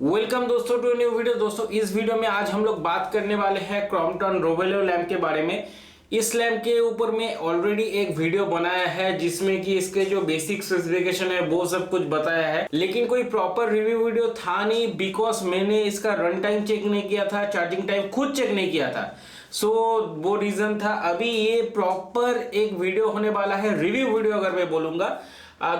Welcome दोस्तों to new video. दोस्तों इस वीडियो में आज हम लोग बात करने वाले हैं क्रॉम्पटन रोवेलो लैंप के बारे में। इस लैंप के ऊपर मैं ऑलरेडी एक वीडियो बनाया है जिसमें कि इसके जो बेसिक स्पेसिफिकेशन है वो सब कुछ बताया है, लेकिन कोई प्रॉपर रिव्यू वीडियो था नहीं बिकॉज मैंने इसका रन टाइम चेक नहीं किया था, चार्जिंग टाइम खुद चेक नहीं किया था। सो वो रीजन था। अभी ये प्रॉपर एक वीडियो होने वाला है, रिव्यू वीडियो अगर मैं बोलूंगा।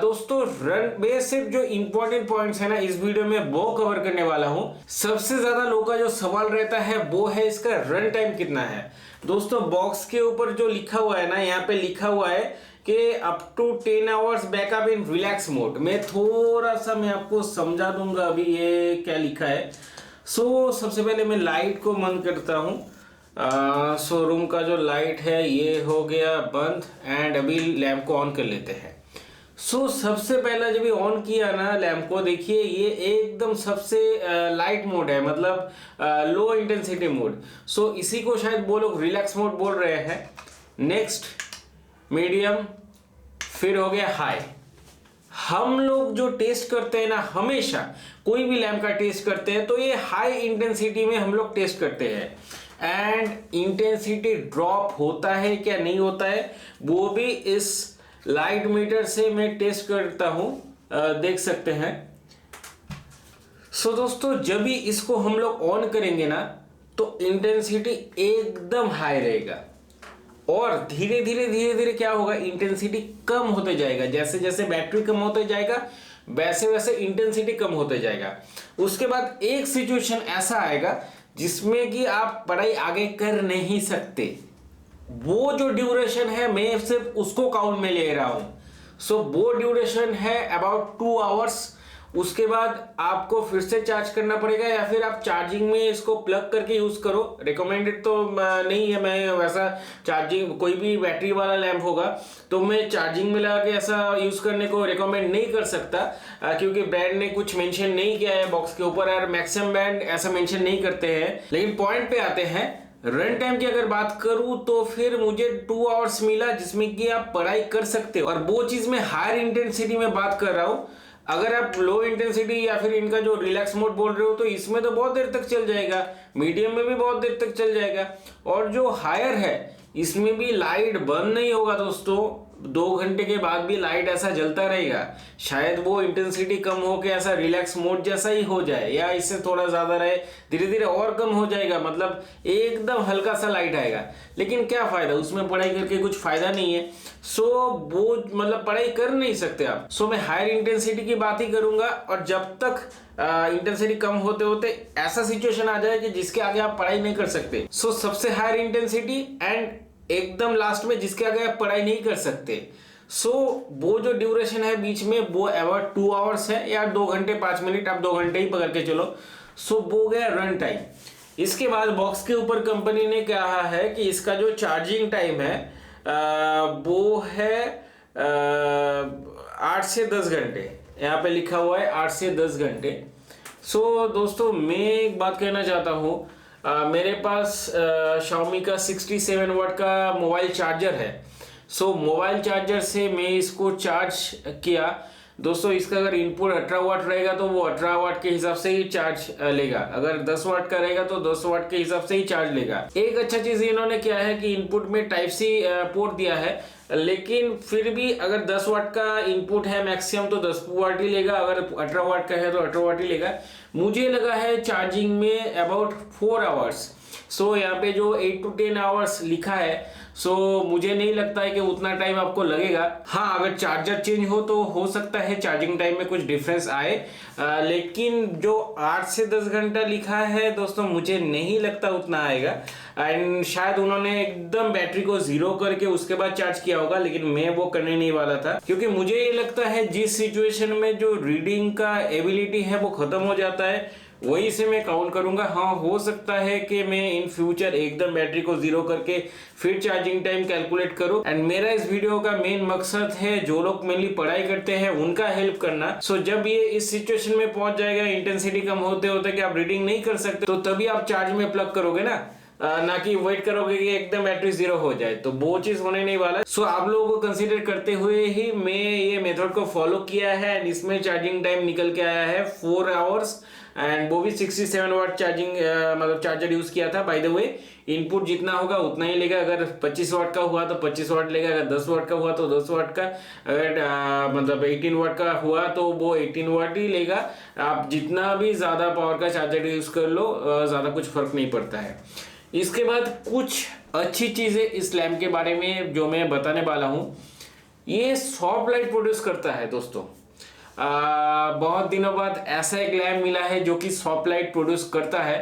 दोस्तों रन बेसिक जो इंपॉर्टेंट पॉइंट्स है ना इस वीडियो में वो कवर करने वाला हूं। सबसे ज्यादा लोगों का जो सवाल रहता है वो है इसका रन टाइम कितना है। दोस्तों बॉक्स के ऊपर जो लिखा हुआ है ना, यहाँ पे लिखा हुआ है कि up to 10 hours backup in relax mode. मैं थोड़ा सा मैं आपको समझा दूंगा अभी ये क्या लिखा है। सबसे पहले मैं लाइट को बंद करता हूँ। रूम का जो लाइट है ये हो गया बंद एंड अभी लैंप को ऑन कर लेते हैं। सबसे पहला जब ये ऑन किया ना लैंप को, देखिए ये एकदम सबसे लाइट मोड है, मतलब लो इंटेंसिटी मोड। इसी को शायद वो लोग रिलैक्स मोड बोल रहे हैं। नेक्स्ट मीडियम, फिर हो गया हाई। हम लोग जो टेस्ट करते हैं ना, हमेशा कोई भी लैंप का टेस्ट करते हैं तो ये हाई इंटेंसिटी में हम लोग टेस्ट करते हैं। एंड इंटेंसिटी ड्रॉप होता है क्या नहीं होता है वो भी इस लाइट मीटर से मैं टेस्ट करता हूं, देख सकते हैं। दोस्तों जब भी इसको हम लोग ऑन करेंगे ना तो इंटेंसिटी एकदम हाई रहेगा और धीरे धीरे क्या होगा, इंटेंसिटी कम होते जाएगा। जैसे जैसे बैटरी कम होते जाएगा वैसे वैसे इंटेंसिटी कम होते जाएगा। उसके बाद एक सिचुएशन ऐसा आएगा जिसमें कि आप पढ़ाई आगे कर नहीं सकते। वो जो ड्यूरेशन है मैं सिर्फ उसको काउंट में ले रहा हूं। वो ड्यूरेशन है अबाउट 2 आवर्स। उसके बाद आपको फिर से चार्ज करना पड़ेगा या फिर आप चार्जिंग में इसको प्लग करके यूज करो। रिकमेंडेड तो नहीं है, मैं वैसा चार्जिंग कोई भी बैटरी वाला लैंप होगा तो मैं चार्जिंग में लगा के ऐसा यूज करने को रिकमेंड नहीं कर सकता, क्योंकि ब्रांड ने कुछ मेंशन नहीं किया है बॉक्स के ऊपर और मैक्सिमम ब्रांड ऐसा मेंशन नहीं करते हैं। लेकिन पॉइंट पे आते हैं, रन टाइम की अगर बात करूं तो फिर मुझे 2 आवर्स मिला जिसमें कि आप पढ़ाई कर सकते हो। और वो चीज मैं हायर इंटेंसिटी में बात कर रहा हूं। अगर आप लो इंटेंसिटी या फिर इनका जो रिलैक्स मोड बोल रहे हो तो इसमें तो बहुत देर तक चल जाएगा, मीडियम में भी बहुत देर तक चल जाएगा, और जो हायर है इसमें भी लाइट बंद नहीं होगा दोस्तों। 2 घंटे के बाद भी लाइट ऐसा जलता रहेगा। शायद वो इंटेंसिटी कम हो के ऐसा रिलैक्स मोड जैसा ही हो जाए या इससे थोड़ा ज्यादा रहे, धीरे धीरे और कम हो जाएगा, मतलब एकदम हल्का सा लाइट आएगा। लेकिन क्या फायदा, उसमें पढ़ाई करके कुछ फायदा नहीं है। वो मतलब पढ़ाई कर नहीं सकते आप। मैं हायर इंटेंसिटी की बात ही करूंगा, और जब तक इंटेंसिटी कम होते होते ऐसा सिचुएशन आ जाए कि जिसके आगे आप पढ़ाई नहीं कर सकते, सबसे हायर इंटेंसिटी एंड एकदम लास्ट में जिसके आगे आप पढ़ाई नहीं कर सकते। वो जो ड्यूरेशन है बीच में वो अबाउट 2 आवर्स है या 2 घंटे 5 मिनट, आप 2 घंटे ही पकड़ के चलो। वो गया रन टाइम। इसके बाद बॉक्स के ऊपर कंपनी ने कहा है कि इसका जो चार्जिंग टाइम है वो है 8 से 10 घंटे। यहाँ पे लिखा हुआ है 8 से 10 घंटे। दोस्तों मैं एक बात कहना चाहता हूँ, मेरे पास Xiaomi का 67 वाट का मोबाइल चार्जर है। मोबाइल चार्जर से मैं इसको चार्ज किया। दोस्तों इसका अगर इनपुट 18 वाट रहेगा तो वो 18 वाट के हिसाब से ही चार्ज लेगा, अगर 10 वाट का रहेगा तो 10 वाट के हिसाब से ही चार्ज लेगा। एक अच्छा चीज इन्होंने क्या है कि इनपुट में टाइप सी पोर्ट दिया है, लेकिन फिर भी अगर 10 वाट का इनपुट है मैक्सिमम तो 10 वाट ही लेगा, अगर 18 वाट का है तो 18 वाट ही लेगा। मुझे लगा है चार्जिंग में अबाउट 4 आवर्स। यहाँ पे जो 8 to 10 आवर्स लिखा है, मुझे नहीं लगता है कि उतना टाइम आपको लगेगा। हाँ, अगर चार्जर चेंज हो तो हो सकता है चार्जिंग टाइम में कुछ डिफरेंस आए, लेकिन जो 8 से 10 घंटा लिखा है दोस्तों मुझे नहीं लगता उतना आएगा। एंड शायद उन्होंने एकदम बैटरी को 0 करके उसके बाद चार्ज किया होगा, लेकिन मैं वो करने नहीं वाला था, क्योंकि मुझे ये लगता है जिस सिचुएशन में जो रीडिंग का एबिलिटी है वो खत्म हो जाता है वहीं से मैं काउंट करूंगा। हाँ, हो सकता है कि मैं इन फ्यूचर एकदम बैटरी को 0 करके फिर चार्जिंग टाइम कैलकुलेट करूं। एंड मेरा इस वीडियो का मेन मकसद है जो लोग मेनली पढ़ाई करते हैं उनका हेल्प करना। जब ये इस सिचुएशन में पहुंच जाएगा, इंटेंसिटी कम होते होते कि आप रीडिंग नहीं कर सकते, तो तभी आप चार्ज में प्लग करोगे ना कि वेट करोगे कि एकदम बैटरी 0 हो जाए, तो वो चीज होने नहीं वाला। आप लोगों को कंसीडर करते हुए ही मैं ये मेथड को फॉलो किया है एंड इसमें चार्जिंग टाइम निकल के आया है 4 आवर्स एंड वो भी 67 वाट चार्जिंग मतलब चार्जर यूज किया था। बाय द वे इनपुट जितना होगा उतना ही लेगा, अगर 25 वाट का हुआ तो 25 वाट लेगा, अगर 10 वाट का हुआ तो 10 वाट का, अगर मतलब 18 वाट का हुआ तो वो 18 वाट ही लेगा। आप जितना भी ज़्यादा पावर का चार्जर यूज कर लो ज़्यादा कुछ फर्क नहीं पड़ता है। इसके बाद कुछ अच्छी चीज़ें इस लैम्प के बारे में जो मैं बताने वाला हूँ, ये सॉफ्ट लाइट प्रोड्यूस करता है दोस्तों। बहुत दिनों बाद ऐसा एक लैम्प मिला है जो कि सॉफ्ट लाइट प्रोड्यूस करता है।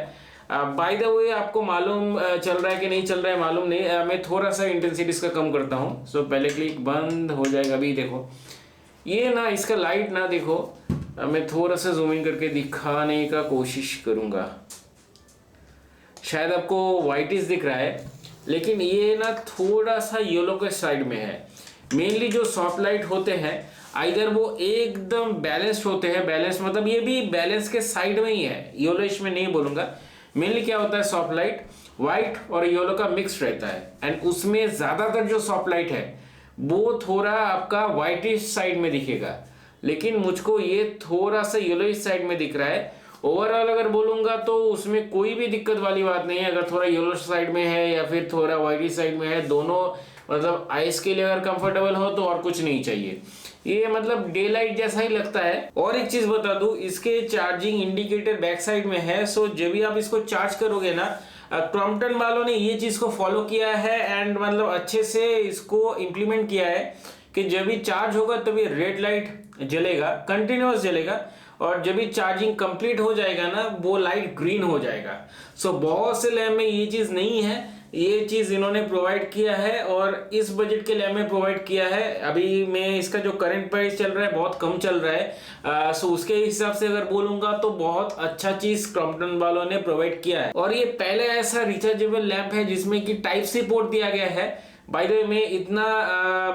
बाय द वे आपको मालूम चल रहा है कि नहीं चल रहा है मालूम नहीं, मैं थोड़ा सा इंटेंसिटी इसका कम करता हूँ। सो पहले क्लिक बंद हो जाएगा। अभी देखो ये ना इसका लाइट ना देखो, मैं थोड़ा सा जूम इन करके दिखाने का कोशिश करूँगा। शायद आपको वाइटिश दिख रहा है, लेकिन ये ना थोड़ा सा येलो के साइड में है। मेनली जो सॉफ्ट लाइट होते हैं आइदर वो एकदम बैलेंस्ड होते हैं, बैलेंस मतलब ये भी बैलेंस के साइड में ही है, येलोइश में नहीं बोलूँगा। मेनली क्या होता है सॉफ्ट लाइट वाइट और येलो का मिक्स रहता है, एंड उसमें ज़्यादातर जो सॉफ्ट लाइट है वो थोड़ा आपका वाइटिश साइड में दिखेगा, लेकिन मुझको ये थोड़ा सा येलोइश साइड में दिख रहा है। ओवरऑल अगर बोलूँगा तो उसमें कोई भी दिक्कत वाली बात नहीं है, अगर थोड़ा येलो साइड में है या फिर थोड़ा वाइटिश साइड में है, दोनों मतलब आइस के लिए अगर कंफर्टेबल हो तो और कुछ नहीं चाहिए। ये मतलब डे लाइट जैसा ही लगता है। और एक चीज बता दूं, इसके चार्जिंग इंडिकेटर बैक साइड में है। सो जब भी आप इसको चार्ज करोगे ना, क्रॉम्पटन वालों ने ये चीज को फॉलो किया है एंड मतलब अच्छे से इसको इम्प्लीमेंट किया है कि जब भी चार्ज होगा तभी रेड लाइट जलेगा, कंटिन्यूअस जलेगा, और जब भी चार्जिंग कंप्लीट हो जाएगा ना वो लाइट ग्रीन हो जाएगा। सो बहुत से लैम्प में ये चीज नहीं है, ये चीज इन्होंने प्रोवाइड किया है और इस बजट के लैम्प में प्रोवाइड किया है। अभी मैं इसका जो करंट प्राइस चल रहा है बहुत कम चल रहा है, सो उसके हिसाब से अगर बोलूंगा तो बहुत अच्छा चीज क्रॉम्पटन वालों ने प्रोवाइड किया है। और ये पहले ऐसा रिचार्जेबल लैम्प है जिसमें कि टाइप सी पोर्ट दिया गया है। बाय द वे मैं इतना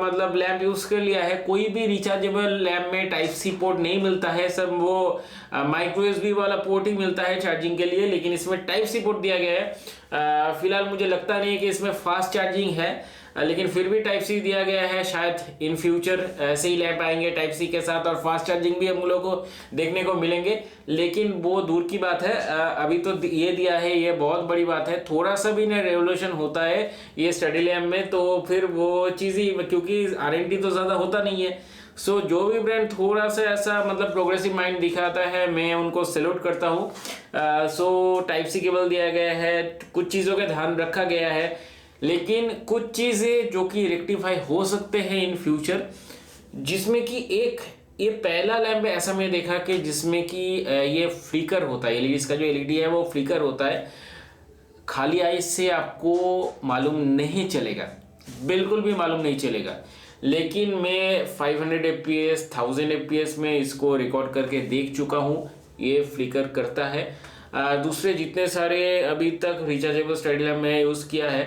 मतलब लैम्प यूज कर लिया है, कोई भी रिचार्जेबल लैम्प में टाइप सी पोर्ट नहीं मिलता है, सब वो माइक्रो यूएसबी वाला पोर्ट ही मिलता है चार्जिंग के लिए, लेकिन इसमें टाइप सी पोर्ट दिया गया है। फिलहाल मुझे लगता नहीं है कि इसमें फास्ट चार्जिंग है, लेकिन फिर भी टाइप सी दिया गया है। शायद इन फ्यूचर ऐसे ही लैंप आएंगे टाइप सी के साथ और फास्ट चार्जिंग भी हम लोगों को देखने को मिलेंगे, लेकिन वो दूर की बात है। अभी तो ये दिया है, ये बहुत बड़ी बात है। थोड़ा सा भी ना रेवोल्यूशन होता है ये स्टडी लैंप में तो फिर वो चीज़ ही, क्योंकि R&D तो ज़्यादा होता नहीं है। सो जो भी ब्रांड थोड़ा सा ऐसा मतलब प्रोग्रेसिव माइंड दिखाता है मैं उनको सैल्यूट करता हूँ। सो टाइप सी केबल दिया गया है, कुछ चीज़ों का ध्यान रखा गया है, लेकिन कुछ चीज़ें जो कि रेक्टिफाई हो सकते हैं इन फ्यूचर, जिसमें कि एक ये पहला लैंप ऐसा मैं देखा कि जिसमें कि ये फ्लिकर होता है, एलईडी का जो एलईडी है वो फ्लिकर होता है। खाली आई से आपको मालूम नहीं चलेगा, बिल्कुल भी मालूम नहीं चलेगा, लेकिन मैं 500 fps 1000 fps में इसको रिकॉर्ड करके देख चुका हूँ, ये फ्लिकर करता है। दूसरे जितने सारे अभी तक रिचार्जेबल स्टडी लैंप में यूज़ किया है,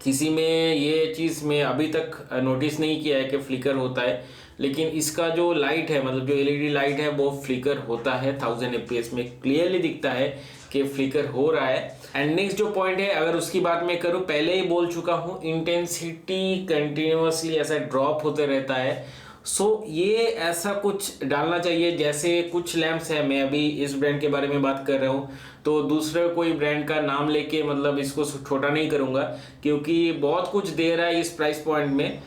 किसी में ये चीज़ में अभी तक नोटिस नहीं किया है कि फ्लिकर होता है, लेकिन इसका जो लाइट है मतलब जो एलईडी लाइट है वो फ्लिकर होता है। 1000 fps में क्लियरली दिखता है कि फ्लिकर हो रहा है। एंड नेक्स्ट जो पॉइंट है अगर उसकी बात मैं करूँ, पहले ही बोल चुका हूँ, इंटेंसिटी कंटिन्यूअसली ऐसा ड्रॉप होते रहता है। सो ये ऐसा कुछ डालना चाहिए, जैसे कुछ लैंप्स है, मैं अभी इस ब्रांड के बारे में बात कर रहा हूँ तो दूसरे कोई ब्रांड का नाम लेके मतलब इसको छोटा नहीं करूँगा क्योंकि बहुत कुछ दे रहा है इस प्राइस पॉइंट में।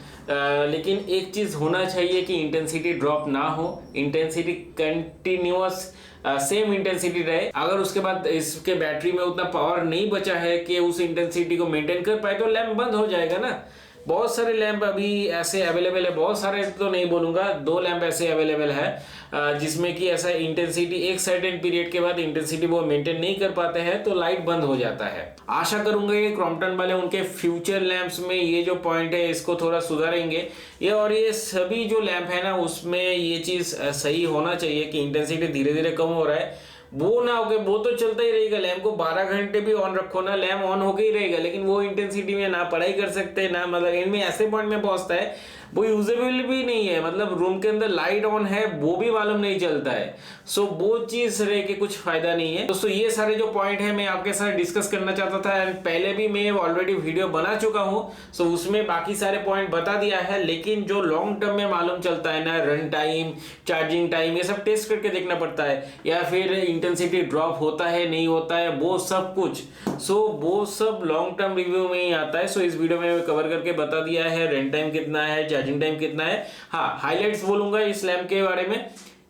लेकिन एक चीज़ होना चाहिए कि इंटेंसिटी ड्रॉप ना हो, इंटेंसिटी कंटिन्यूअस सेम इंटेंसिटी रहे। अगर उसके बाद इसके बैटरी में उतना पावर नहीं बचा है कि उस इंटेंसिटी को मेंटेन कर पाए तो लैंप बंद हो जाएगा ना। बहुत सारे लैंप अभी ऐसे अवेलेबल है, बहुत सारे तो नहीं बोलूँगा, 2 लैंप ऐसे अवेलेबल है जिसमें कि ऐसा इंटेंसिटी एक सर्टेन पीरियड के बाद इंटेंसिटी वो मेंटेन नहीं कर पाते हैं तो लाइट बंद हो जाता है। आशा करूंगा ये क्रॉम्पटन वाले उनके फ्यूचर लैंप्स में ये जो पॉइंट है इसको थोड़ा सुधारेंगे ये, और ये सभी जो लैंप है ना उसमें ये चीज़ सही होना चाहिए कि इंटेंसिटी धीरे धीरे कम हो रहा है, वो ना हो गए वो तो चलता ही रहेगा। लैंप को 12 घंटे भी ऑन रखो ना, लैंप ऑन होके ही रहेगा, लेकिन वो इंटेंसिटी में ना पढ़ाई कर सकते ना, मतलब इनमें ऐसे पॉइंट में पहुंचता है वो यूजेबल भी नहीं है, मतलब रूम के अंदर लाइट ऑन है वो भी मालूम नहीं चलता है। सो वो चीज रह के कुछ फायदा नहीं है दोस्तों। ये सारे जो पॉइंट है मैं आपके साथ डिस्कस करना चाहता था, एंड पहले भी मैं ऑलरेडी वीडियो बना चुका हूं, सो उसमें बाकी सारे पॉइंट बता दिया है। लेकिन जो लॉन्ग टर्म में मालूम चलता है ना, रन टाइम, चार्जिंग टाइम, ये सब टेस्ट करके देखना पड़ता है, या फिर इंटेंसिटी ड्रॉप होता है नहीं होता है वो सब कुछ, सो वो सब लॉन्ग टर्म रिव्यू में ही आता है। सो इस वीडियो में कवर करके बता दिया है रन टाइम कितना है, चार्जिंग टाइम कितना है। हाँ, हाइलाइट्स बोलूंगा इस लैम्प के बारे में।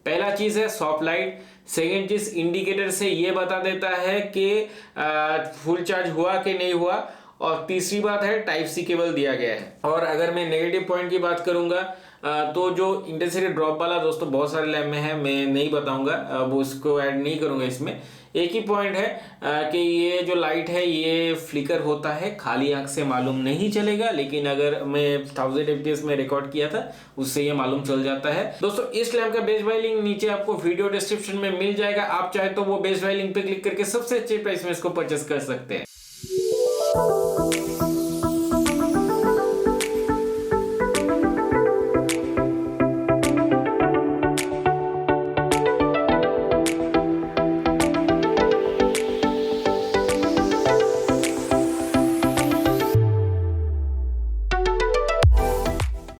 पहला चीज है सॉफ्ट लाइट, सेकेंड चीज इंडिकेटर से ये बता देता है कि फुल चार्ज हुआ कि नहीं हुआ, और तीसरी बात है टाइप सी केबल दिया गया है। और अगर मैं नेगेटिव पॉइंट की बात करूंगा तो जो इंटेंसिटी ड्रॉप वाला दोस्तों बहुत सारे लैम्प में है, मैं नहीं बताऊंगा, वो उसको ऐड नहीं करूंगा इसमें। एक ही पॉइंट है कि ये जो लाइट है ये फ्लिकर होता है, खाली आंख से मालूम नहीं चलेगा, लेकिन अगर मैं 1000 fps में रिकॉर्ड किया था उससे ये मालूम चल जाता है। दोस्तों इस लैम्प का बेस्ट बाय लिंक नीचे आपको वीडियो डिस्क्रिप्शन में मिल जाएगा, आप चाहे तो वो बेस्ट बाय लिंक पे क्लिक करके सबसे अच्छे प्राइस में इसको परचेस कर सकते हैं।